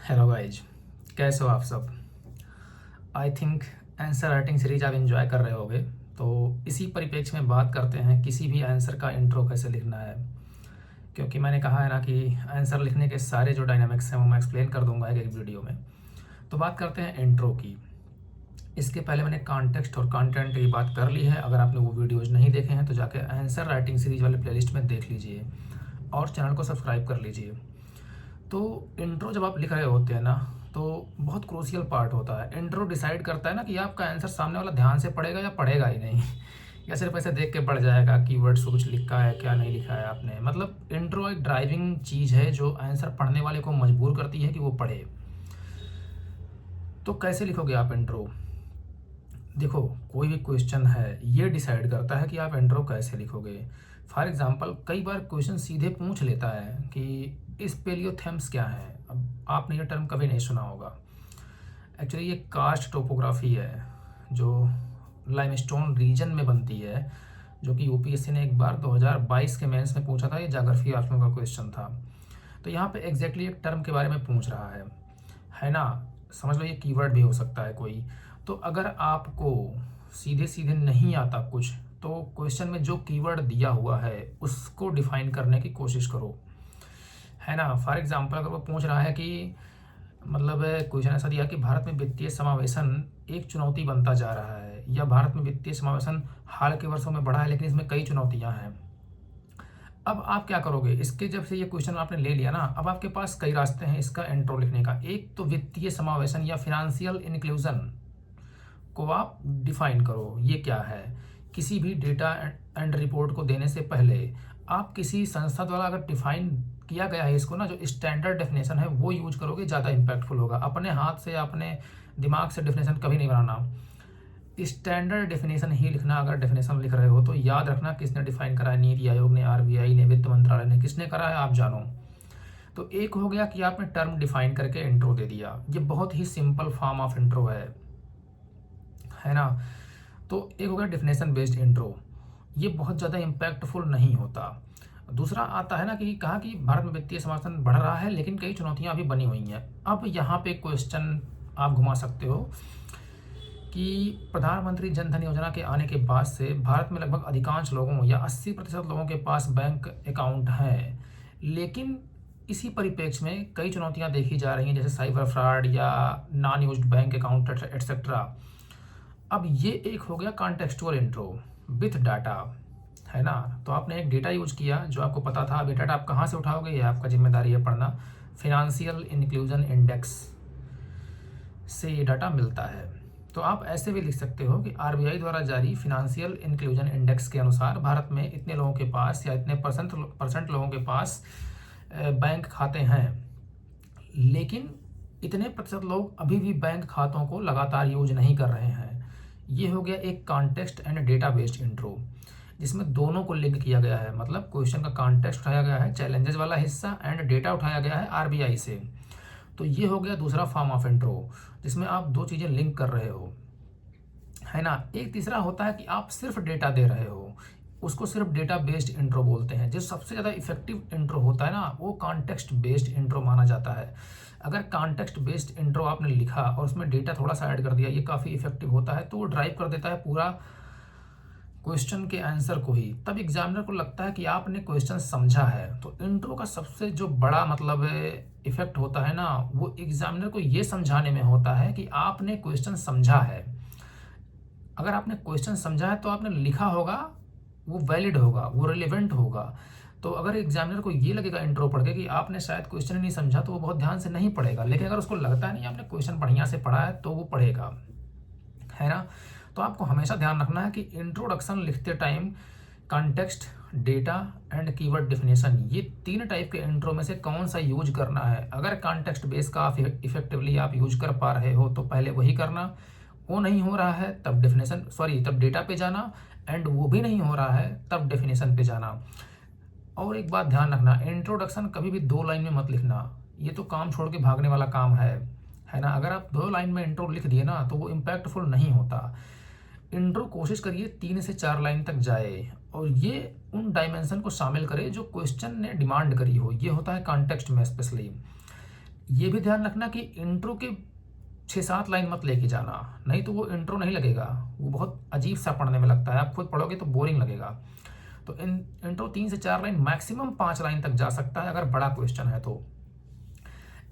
Hello guys, कैसे हो आप सब। I think answer writing series आप एंजॉय कर रहे होगे। तो इसी परिप्रेक्ष्य में बात करते हैं किसी भी आंसर का इंट्रो कैसे लिखना है। क्योंकि मैंने कहा है ना कि आंसर लिखने के सारे जो डायनामिक्स हैं वो मैं एक्सप्लेन कर दूंगा एक एक वीडियो में। तो बात करते हैं इंट्रो की। इसके पहले मैंने कॉन्टेक्स्ट और कंटेंट की बात कर ली है। अगर आपने वो वीडियोज़ नहीं देखे हैं तो जाके आंसर राइटिंग सीरीज वाले प्लेलिस्ट में देख लीजिए और चैनल को सब्सक्राइब कर लीजिए। तो इंट्रो जब आप लिख रहे होते हैं ना, तो बहुत क्रूशियल पार्ट होता है। इंट्रो डिसाइड करता है ना कि आपका आंसर सामने वाला ध्यान से पढ़ेगा या पढ़ेगा ही नहीं या सिर्फ ऐसे देख के पढ़ जाएगा कीवर्ड्स को कुछ लिखा है क्या नहीं लिखा है आपने। मतलब इंट्रो एक ड्राइविंग चीज़ है जो आंसर पढ़ने वाले को मजबूर करती है कि वो पढ़े। तो कैसे लिखोगे आप इंट्रो। देखो, कोई भी क्वेश्चन है ये डिसाइड करता है कि आप इंट्रो कैसे लिखोगे। फॉर एग्जांपल कई बार क्वेश्चन सीधे पूछ लेता है कि स्पेलियोथेम्स क्या है। अब आपने ये टर्म कभी नहीं सुना होगा। एक्चुअली ये कास्ट टोपोग्राफी है जो लाइमस्टोन रीजन में बनती है, जो कि यूपीएससी ने एक बार 2022 के मेंस में पूछा था। ये ज्योग्राफी ऑप्शनल का क्वेश्चन था। तो यहाँ पे एग्जैक्टली एक टर्म के बारे में पूछ रहा है ना। समझ लो ये कीवर्ड भी हो सकता है कोई। तो अगर आपको सीधे सीधे नहीं आता कुछ, तो क्वेश्चन में जो कीवर्ड दिया हुआ है उसको डिफाइन करने की कोशिश करो, है ना। फॉर एग्जांपल अगर वो पूछ रहा है कि मतलब क्वेश्चन ऐसा दिया कि भारत में वित्तीय समावेशन एक चुनौती बनता जा रहा है, या भारत में वित्तीय समावेशन हाल के वर्षों में बढ़ा है लेकिन इसमें कई चुनौतियां हैं। अब आप क्या करोगे, इसके जब से ये क्वेश्चन आपने ले लिया ना, अब आपके पास कई रास्ते हैं इसका इंट्रो लिखने का। एक तो वित्तीय समावेशन या फिनेंशियल इंक्लूजन को आप डिफाइन करो, ये क्या है। किसी भी डेटा एंड रिपोर्ट को देने से पहले आप किसी संस्था द्वारा अगर डिफाइन किया गया है इसको ना, जो स्टैंडर्ड डेफिनेशन है वो यूज करोगे, ज़्यादा इम्पैक्टफुल होगा। अपने हाथ से अपने दिमाग से डेफिनेशन कभी नहीं बनाना, स्टैंडर्ड डेफिनेशन ही लिखना। अगर डेफिनेशन लिख रहे हो तो याद रखना किसने डिफाइन करा है, नीति आयोग ने, आरबीआई ने, वित्त मंत्रालय ने, किसने करा है आप जानो। तो एक हो गया कि आपने टर्म डिफाइन करके इंट्रो दे दिया। ये बहुत ही सिंपल फॉर्म ऑफ इंट्रो है ना। तो एक हो गया डेफिनेशन बेस्ड इंट्रो, ये बहुत ज़्यादा इम्पैक्टफुल नहीं होता। दूसरा आता है ना कि कहा कि भारत में वित्तीय समावेशन बढ़ रहा है लेकिन कई चुनौतियां अभी बनी हुई हैं। अब यहाँ पे क्वेश्चन आप घुमा सकते हो कि प्रधानमंत्री जन धन योजना के आने के बाद से भारत में लगभग अधिकांश लोगों या 80% लोगों के पास बैंक अकाउंट हैं, लेकिन इसी परिप्रेक्ष्य में कई चुनौतियां देखी जा रही हैं, जैसे साइबर फ्रॉड या non used bank account etcetera. अब ये एक हो गया कॉन्टेक्सचुअल इंट्रो विथ डाटा, है ना। तो आपने एक डेटा यूज किया जो आपको पता था। अब ये डाटा आप कहाँ से उठाओगे, ये आपका जिम्मेदारी है पढ़ना। फिनेंशियल इंक्लूजन इंडेक्स से ये डाटा मिलता है। तो आप ऐसे भी लिख सकते हो कि आरबीआई द्वारा जारी फिनेंशियल इंक्लूजन इंडेक्स के अनुसार भारत में इतने लोगों के पास या इतने परसेंट लोगों के पास बैंक खाते हैं, लेकिन इतने प्रतिशत लोग अभी भी बैंक खातों को लगातार यूज नहीं कर रहे हैं। ये हो गया एक context and data based intro, जिसमें दोनों को लिंक किया गया है। मतलब क्वेश्चन का कॉन्टेक्स्ट उठाया गया है, चैलेंजेस वाला हिस्सा, एंड डेटा उठाया गया है आरबीआई से। तो ये हो गया दूसरा फॉर्म ऑफ इंट्रो, जिसमें आप दो चीज़ें लिंक कर रहे हो, है ना। एक तीसरा होता है कि आप सिर्फ डेटा दे रहे हो, उसको सिर्फ डेटा बेस्ड इंट्रो बोलते हैं। जो सबसे ज़्यादा इफेक्टिव इंट्रो होता है ना, वो कॉन्टेक्स्ट बेस्ड इंट्रो माना जाता है। अगर कॉन्टेक्स्ट बेस्ड इंट्रो आपने लिखा और उसमें डेटा थोड़ा सा ऐड कर दिया, ये काफ़ी इफेक्टिव होता है। तो वो ड्राइव कर देता है पूरा क्वेश्चन के आंसर को ही। तब एग्जामिनर को लगता है कि आपने क्वेश्चन समझा है। तो इंट्रो का सबसे जो बड़ा मतलब इफेक्ट होता है ना, वो एग्जामिनर को ये समझाने में होता है कि आपने क्वेश्चन समझा है। अगर आपने क्वेश्चन समझा है तो आपने लिखा होगा, वो वैलिड होगा, वो रिलेवेंट होगा। तो अगर एग्जामिनर को ये लगेगा इंट्रो पढ़ के कि आपने शायद क्वेश्चन ही नहीं समझा, तो वो बहुत ध्यान से नहीं पढ़ेगा। लेकिन अगर उसको लगता है नहीं आपने क्वेश्चन बढ़िया से पढ़ा है, तो वो पढ़ेगा, है ना। तो आपको हमेशा ध्यान रखना है कि इंट्रोडक्शन लिखते time context, data and keyword definition, ये तीन टाइप के इंट्रो में से कौन सा यूज करना है। अगर कॉन्टेक्स्ट बेस का इफेक्टिवली आप यूज कर पा रहे हो तो पहले वही करना। वो नहीं हो रहा है तब तब डेटा पे जाना, एंड वो भी नहीं हो रहा है तब डेफिनेशन पे जाना। और एक बात ध्यान रखना, इंट्रोडक्शन कभी भी 2 लाइन में मत लिखना। ये तो काम छोड़ के भागने वाला काम है ना। अगर आप 2 लाइन में इंट्रो लिख दिए ना तो वो इम्पैक्टफुल नहीं होता। इंट्रो कोशिश करिए 3 से 4 लाइन तक जाए, और ये उन डायमेंशन को शामिल करे जो क्वेश्चन ने डिमांड करी हो। ये होता है कॉन्टेक्स्ट में स्पेशली। ये भी ध्यान रखना कि इंट्रो के 6-7 लाइन मत लेके जाना, नहीं तो वो इंट्रो नहीं लगेगा, वो बहुत अजीब सा पढ़ने में लगता है, आप खुद पढ़ोगे तो बोरिंग लगेगा। तो इंट्रो 3 से 4 लाइन, मैक्सिमम 5 लाइन तक जा सकता है अगर बड़ा क्वेश्चन है तो।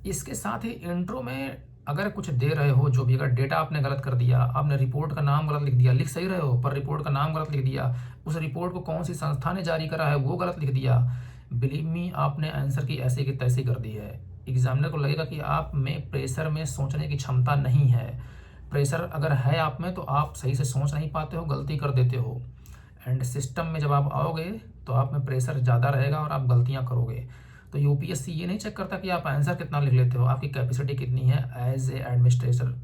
इसके साथ ही इंट्रो में अगर कुछ दे रहे हो, जो भी, अगर डेटा आपने गलत कर दिया, आपने रिपोर्ट का नाम गलत लिख दिया, लिख सही रहे हो पर रिपोर्ट का नाम गलत लिख दिया, उस रिपोर्ट को कौन सी संस्था ने जारी करा है वो गलत लिख दिया, बिलीव मी आपने आंसर की ऐसे की तैसी कर दी है। एग्जामिनर को लगेगा कि आप में प्रेशर में सोचने की क्षमता नहीं है। प्रेशर अगर है आप में तो आप सही से सोच नहीं पाते हो, गलती कर देते हो। एंड सिस्टम में जब आप आओगे तो आप में प्रेशर ज़्यादा रहेगा और आप गलतियाँ करोगे। तो यूपीएससी ये नहीं चेक करता कि आप आंसर कितना लिख लेते हो, आपकी कैपेसिटी कितनी है एज ए एडमिनिस्ट्रेटर।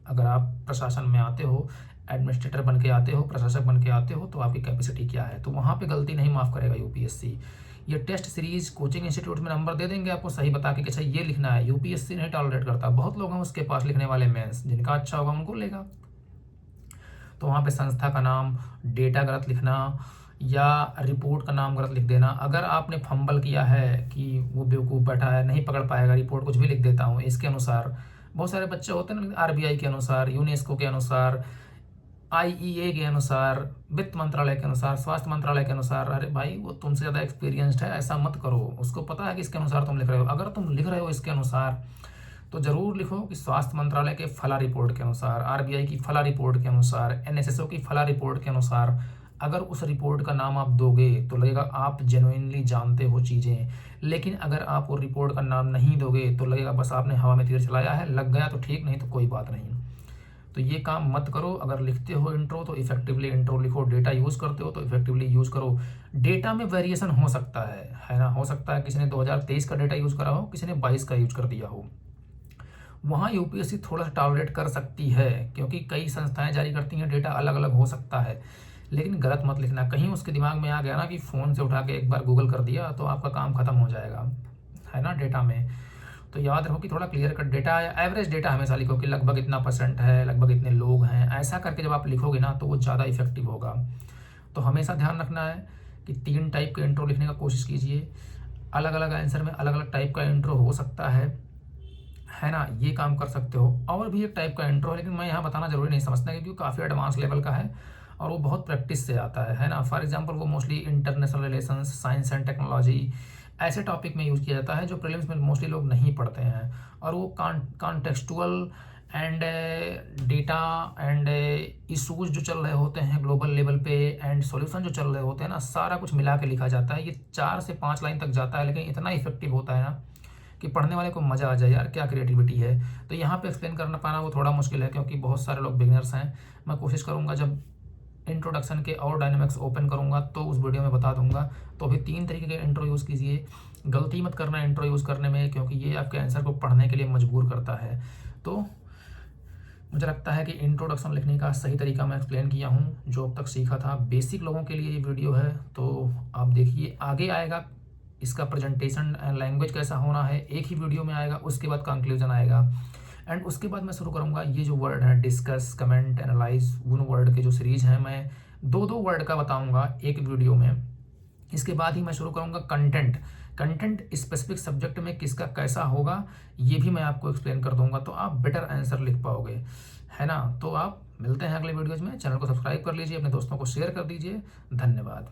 अगर आप प्रशासन में आते हो, एडमिनिस्ट्रेटर बन के आते हो, प्रशासक बन के आते हो, तो आपकी कैपेसिटी क्या है, तो वहाँ पे गलती नहीं माफ़ करेगा यूपीएससी। ये टेस्ट सीरीज कोचिंग इंस्टीट्यूट में नंबर दे देंगे आपको सही बता के कि अच्छा ये लिखना है, यूपीएससी नहीं टॉलरेट करता। बहुत लोग हैं उसके पास लिखने वाले मेंस, जिनका अच्छा होगा उनको लेगा। तो वहाँ पे संस्था का नाम, डेटा गलत लिखना या रिपोर्ट का नाम गलत लिख देना। अगर आपने फंबल किया है कि वो बेवकूफ़ बैठा है नहीं पकड़ पाएगा, रिपोर्ट कुछ भी लिख देता हूँ इसके अनुसार, बहुत सारे बच्चे होते हैं ना, आरबीआई के अनुसार, यूनेस्को के अनुसार, आईईए के अनुसार, वित्त मंत्रालय के अनुसार, स्वास्थ्य मंत्रालय के अनुसार। अरे भाई वो तुमसे ज़्यादा एक्सपीरियंस्ड है, ऐसा मत करो। उसको पता है कि इसके अनुसार तुम लिख रहे हो। अगर तुम लिख रहे हो इसके अनुसार तो ज़रूर लिखो कि स्वास्थ्य मंत्रालय के फला रिपोर्ट के अनुसार, आरबीआई की फला रिपोर्ट के अनुसार, एनएसएसओ की फला रिपोर्ट के अनुसार। अगर उस रिपोर्ट का नाम आप दोगे तो लगेगा आप जेन्युइनली जानते हो चीज़ें। लेकिन अगर आप वो रिपोर्ट का नाम नहीं दोगे तो लगेगा बस आपने हवा में तीर चलाया है, लग गया तो ठीक, नहीं तो कोई बात नहीं। तो ये काम मत करो। अगर लिखते हो इंट्रो तो इफेक्टिवली इंट्रो लिखो, डेटा यूज़ करते हो तो इफेक्टिवली यूज़ करो। डेटा में वेरिएशन हो सकता है ना, हो सकता है किसी ने 2023 का डेटा यूज़ करा हो, किसी ने 22 का यूज़ कर दिया हो। वहाँ यूपीएससी थोड़ा सा टॉलरेट कर सकती है, क्योंकि कई संस्थाएं जारी करती हैं, डेटा अलग अलग हो सकता है। लेकिन गलत मत लिखना, कहीं उसके दिमाग में आ गया ना कि फ़ोन से उठा के एक बार गूगल कर दिया तो आपका काम खत्म हो जाएगा, है ना, डेटा में। तो याद रखो कि थोड़ा क्लियर कट डेटा या एवरेज डेटा हमेशा लिखो कि लगभग इतना % है, लगभग इतने लोग हैं। ऐसा करके जब आप लिखोगे ना तो वो ज़्यादा इफेक्टिव होगा। तो हमेशा ध्यान रखना है कि 3 टाइप के इंट्रो लिखने का कोशिश कीजिए। अलग अलग आंसर में अलग अलग टाइप का इंट्रो हो सकता है ना, ये काम कर सकते हो। और भी एक टाइप का इंट्रो है, लेकिन मैं यहाँ बताना जरूरी नहीं समझता क्योंकि काफ़ी एडवांस लेवल का है और वो बहुत प्रैक्टिस से आता है ना। फॉर एग्जांपल वो mostly international relations, science and technology, ऐसे टॉपिक में यूज़ किया जाता है जो प्रीलिम्स में मोस्टली लोग नहीं पढ़ते हैं। और वो contextual and data and issues जो चल रहे होते हैं ग्लोबल लेवल पे एंड सॉल्यूशन जो चल रहे होते हैं ना, सारा कुछ मिला के लिखा जाता है। ये 4 से 5 लाइन तक जाता है, लेकिन इतना इफेक्टिव होता है ना कि पढ़ने वाले को मज़ा आ जाए, यार क्या क्रिएटिविटी है। तो यहाँ पे एक्सप्लेन करना पाना वो थोड़ा मुश्किल है क्योंकि बहुत सारे लोग बिगनर्स हैं। मैं कोशिश करूँगा जब इंट्रोडक्शन के और डायनेमिक्स ओपन करूँगा तो उस वीडियो में बता दूंगा। तो अभी 3 तरीके के इंट्रो यूज़ कीजिए। गलती मत करना इंट्रो यूज़ करने में, क्योंकि ये आपके आंसर को पढ़ने के लिए मजबूर करता है। तो मुझे लगता है कि इंट्रोडक्शन लिखने का सही तरीका मैं एक्सप्लेन किया हूँ, जो अब तक सीखा था। बेसिक लोगों के लिए ये वीडियो है, तो आप देखिए आगे आएगा इसका प्रेजेंटेशन एंड लैंग्वेज कैसा होना है, एक ही वीडियो में आएगा। उसके बाद कंक्लूजन आएगा एंड उसके बाद मैं शुरू करूँगा ये जो वर्ड है डिस्कस, कमेंट, एनालाइज, उन वर्ड के जो सीरीज हैं मैं 2-2 वर्ड का बताऊँगा एक वीडियो में। इसके बाद ही मैं शुरू करूँगा कंटेंट स्पेसिफिक सब्जेक्ट में किसका कैसा होगा ये भी मैं आपको एक्सप्लेन कर दूंगा, तो आप बेटर आंसर लिख पाओगे, है ना। तो आप मिलते हैं अगले वीडियोज़ में। चैनल को सब्सक्राइब कर लीजिए, अपने दोस्तों को शेयर कर दीजिए। धन्यवाद।